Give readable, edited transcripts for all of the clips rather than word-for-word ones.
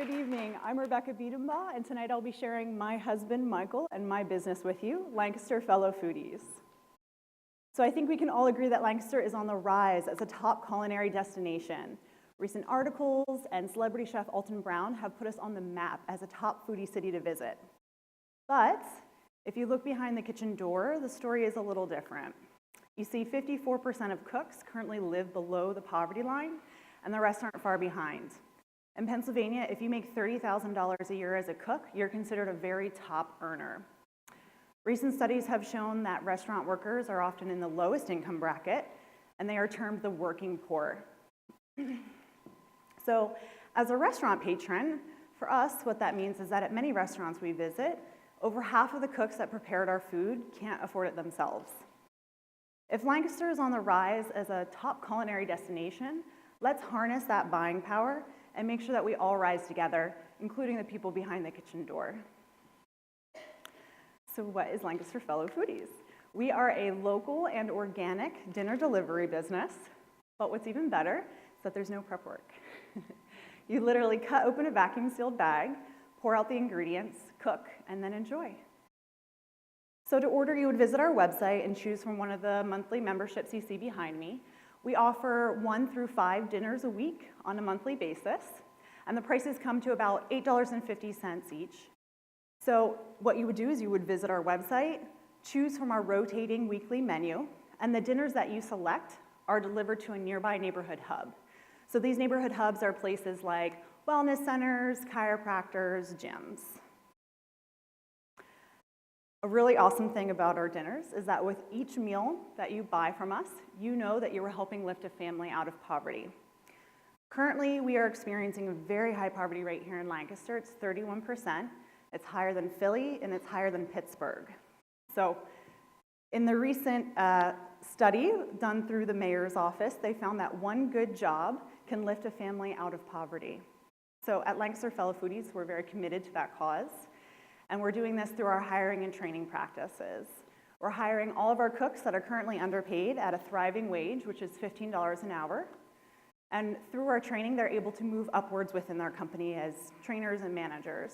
Good evening. I'm Rebecca Biedenbaugh, and tonight I'll be sharing my husband, Michael, and my business with you, Lancaster Fellow Foodies. So I think we can all agree that Lancaster is on the rise as a top culinary destination. Recent articles and celebrity chef Alton Brown have put us on the map as a top foodie city to visit. But if you look behind the kitchen door, the story is a little different. You see, 54% of cooks currently live below the poverty line, and the rest aren't far behind. In Pennsylvania, if you make $30,000 a year as a cook, you're considered a very top earner. Recent studies have shown that restaurant workers are often in the lowest income bracket, and they are termed the working poor. So, as a restaurant patron, for us, what that means is that at many restaurants we visit, over half of the cooks that prepared our food can't afford it themselves. If Lancaster is on the rise as a top culinary destination, let's harness that buying power and make sure that we all rise together, including the people behind the kitchen door. So what is Lancaster Fellow Foodies? We are a local and organic dinner delivery business, but what's even better is that there's no prep work. You literally cut open a vacuum sealed bag, pour out the ingredients, cook, and then enjoy. So to order, you would visit our website and choose from one of the monthly memberships you see behind me. We offer 1 through 5 dinners a week on a monthly basis, and the prices come to about $8.50 each. So what you would do is you would visit our website, choose from our rotating weekly menu, and the dinners that you select are delivered to a nearby neighborhood hub. So these neighborhood hubs are places like wellness centers, chiropractors, gyms. A really awesome thing about our dinners is that with each meal that you buy from us, you know that you are helping lift a family out of poverty. Currently, we are experiencing a very high poverty rate here in Lancaster. It's 31%. It's higher than Philly, and it's higher than Pittsburgh. So in the recent study done through the mayor's office, they found that one good job can lift a family out of poverty. So at Lancaster Fellow Foodies, we're very committed to that cause. And we're doing this through our hiring and training practices. We're hiring all of our cooks that are currently underpaid at a thriving wage, which is $15 an hour. And through our training, they're able to move upwards within our company as trainers and managers.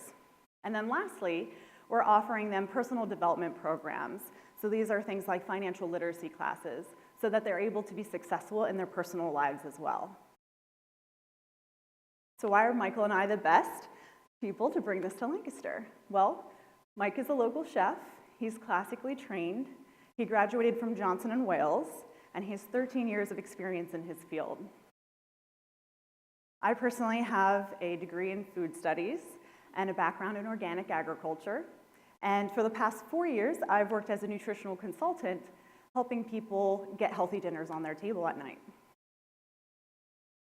And then lastly, we're offering them personal development programs. So these are things like financial literacy classes, so that they're able to be successful in their personal lives as well. So why are Michael and I the best people to bring this to Lancaster? Well, Mike is a local chef. He's classically trained. He graduated from Johnson & Wales, and he has 13 years of experience in his field. I personally have a degree in food studies and a background in organic agriculture. And for the past 4 years, I've worked as a nutritional consultant, helping people get healthy dinners on their table at night.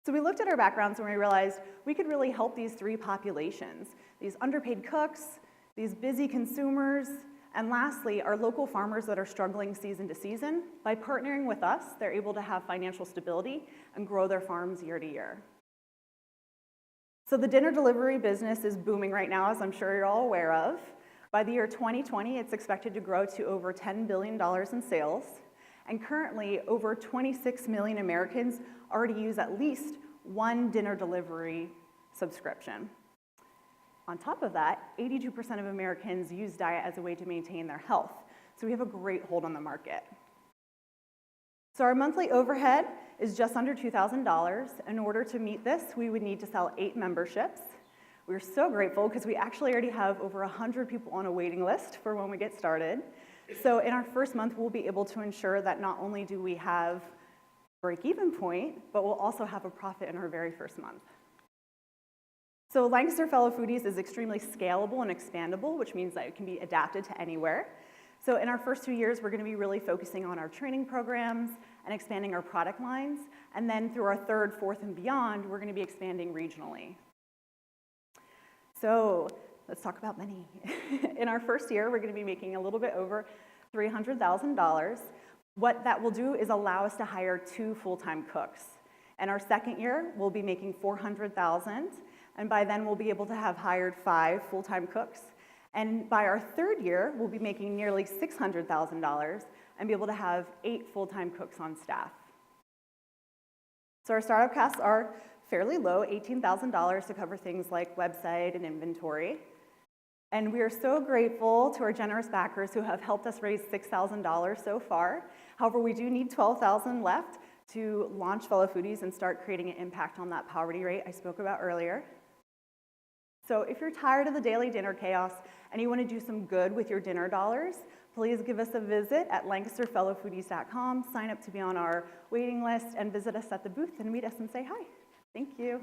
So we looked at our backgrounds and we realized we could really help these 3 populations, these underpaid cooks, these busy consumers, and lastly, our local farmers that are struggling season to season. By partnering with us, they're able to have financial stability and grow their farms year to year. So the dinner delivery business is booming right now, as I'm sure you're all aware of. By the year 2020, it's expected to grow to over $10 billion in sales. And currently, over 26 million Americans already use at least one dinner delivery subscription. On top of that, 82% of Americans use diet as a way to maintain their health. So we have a great hold on the market. So our monthly overhead is just under $2,000. In order to meet this, we would need to sell 8 memberships. We're so grateful because we actually already have over 100 people on a waiting list for when we get started. So in our first month, we'll be able to ensure that not only do we have break-even point, but we'll also have a profit in our very first month. So Lancaster Fellow Foodies is extremely scalable and expandable, which means that it can be adapted to anywhere. So in our first 2 years, we're going to be really focusing on our training programs and expanding our product lines. And then through our 3rd, 4th, and beyond, we're going to be expanding regionally. So let's talk about money. In our first year, we're going to be making a little bit over $300,000. What that will do is allow us to hire 2 full-time cooks. In our second year, we'll be making $400,000, and by then we'll be able to have hired 5 full-time cooks. And by our 3rd year, we'll be making nearly $600,000 and be able to have 8 full-time cooks on staff. So our startup costs are fairly low, $18,000 to cover things like website and inventory. And we are so grateful to our generous backers who have helped us raise $6,000 so far. However, we do need $12,000 left to launch Fellow Foodies and start creating an impact on that poverty rate I spoke about earlier. So if you're tired of the daily dinner chaos and you want to do some good with your dinner dollars, please give us a visit at lancasterfellowfoodies.com, sign up to be on our waiting list, and visit us at the booth and meet us and say hi. Thank you.